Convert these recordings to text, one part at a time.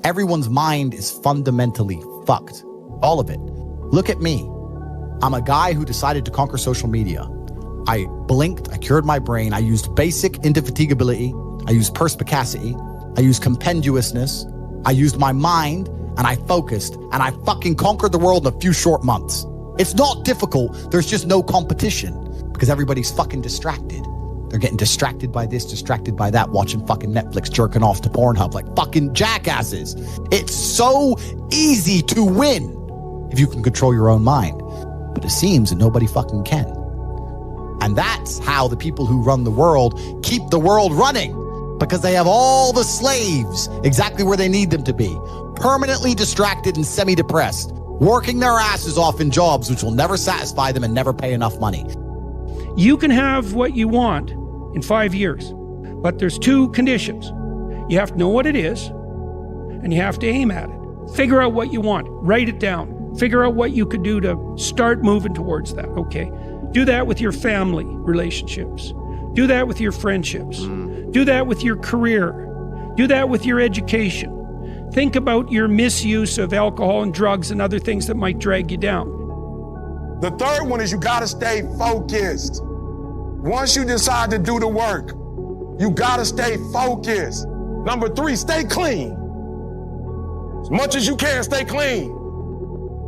Everyone's mind is fundamentally fucked. All of it. Look at me. I'm a guy who decided to conquer social media. I blinked, I cured my brain, I used basic indefatigability, I used perspicacity, I used compendiousness, I used my mind, and I focused, and I fucking conquered the world in a few short months. It's not difficult, there's just no competition, because everybody's fucking distracted. They're getting distracted by this, distracted by that, watching fucking Netflix, jerking off to Pornhub like fucking jackasses. It's so easy to win if you can control your own mind. But it seems that nobody fucking can. And that's how the people who run the world keep the world running, because they have all the slaves exactly where they need them to be, permanently distracted and semi-depressed, working their asses off in jobs which will never satisfy them and never pay enough money. You can have what you want in 5 years, but there's 2 conditions. You have to know what it is, and you have to aim at it. Figure out what you want, write it down, figure out what you could do to start moving towards that, okay? Do that with your family relationships. Do that with your friendships. Do that with your career. Do that with your education. Think about your misuse of alcohol and drugs and other things that might drag you down. The third one is you gotta stay focused. Once you decide to do the work, you gotta stay focused. Number 3, stay clean. As much as you can, stay clean.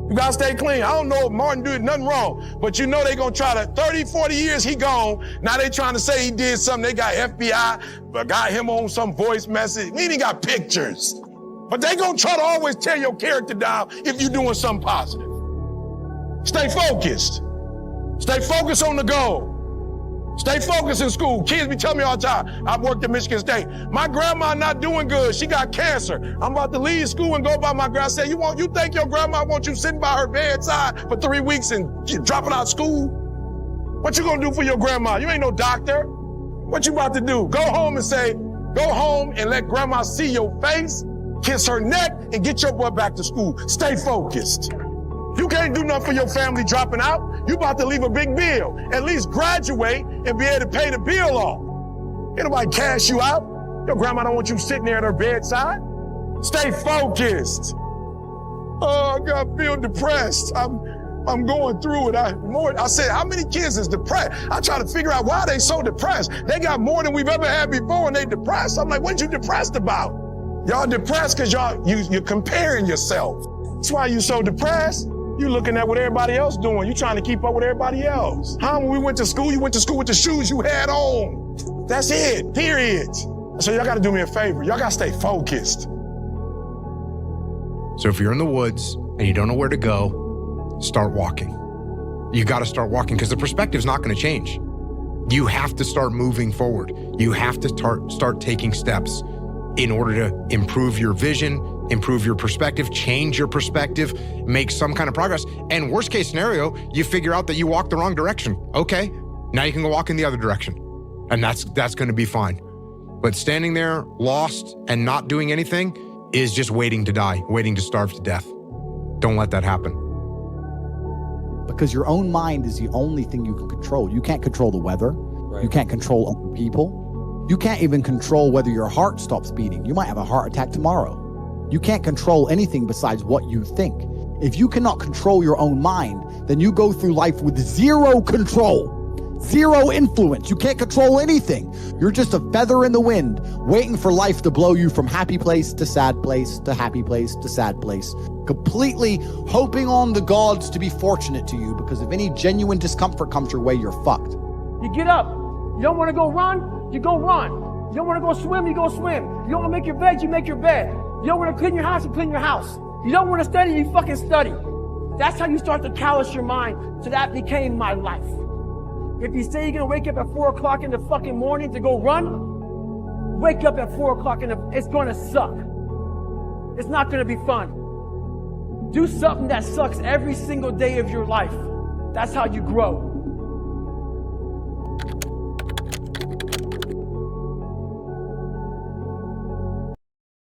You gotta stay clean. I don't know if Martin did nothing wrong, but you know they gonna try to, 30, 40 years he gone, now they trying to say he did something. They got FBI, but got him on some voice message. We ain't got pictures. But they gonna try to always tear your character down if you're doing something positive. Stay focused. Stay focused on the goal. Stay focused in school. Kids be telling me all the time, I've worked at Michigan State. My grandma not doing good. She got cancer. I'm about to leave school and go by my grandma. I said, you think your grandma wants you sitting by her bedside for 3 weeks and dropping out of school? What you gonna do for your grandma? You ain't no doctor. What you about to do? Go home and let grandma see your face, kiss her neck, and get your butt back to school. Stay focused. You can't do nothing for your family dropping out. You about to leave a big bill. At least graduate and be able to pay the bill off. Ain't nobody cash you out. Your grandma don't want you sitting there at her bedside. Stay focused. Oh, God, I feel depressed. I'm going through it. I said, how many kids is depressed? I try to figure out why they so depressed. They got more than we've ever had before and they depressed. I'm like, what you depressed about? Y'all depressed because you're comparing yourself. That's why you so depressed. You looking at what everybody else doing. You trying to keep up with everybody else. When we went to school, you went to school with the shoes you had on. That's it, period. So y'all gotta do me a favor. Y'all gotta stay focused. So if you're in the woods and you don't know where to go, start walking. You gotta start walking because the perspective's not gonna change. You have to start moving forward. You have to start taking steps in order to improve your vision, improve your perspective, change your perspective, make some kind of progress. And worst case scenario, you figure out that you walked the wrong direction. Okay, now you can go walk in the other direction. And that's gonna be fine. But standing there lost and not doing anything is just waiting to die, waiting to starve to death. Don't let that happen. Because your own mind is the only thing you can control. You can't control the weather. Right. You can't control other people. You can't even control whether your heart stops beating. You might have a heart attack tomorrow. You can't control anything besides what you think. If you cannot control your own mind, then you go through life with zero control, zero influence. You can't control anything. You're just a feather in the wind, waiting for life to blow you from happy place to sad place to happy place to sad place, completely hoping on the gods to be fortunate to you, because if any genuine discomfort comes your way, you're fucked. You get up. You don't want to go run? You go run. You don't want to go swim? You go swim. You don't want to make your bed? You make your bed. You don't want to clean your house? You clean your house. You don't want to study? You fucking study. That's how you start to callous your mind. So that became my life. If you say you're going to wake up at 4 o'clock in the fucking morning to go run, wake up at 4 o'clock it's going to suck. It's not going to be fun. Do something that sucks every single day of your life. That's how you grow.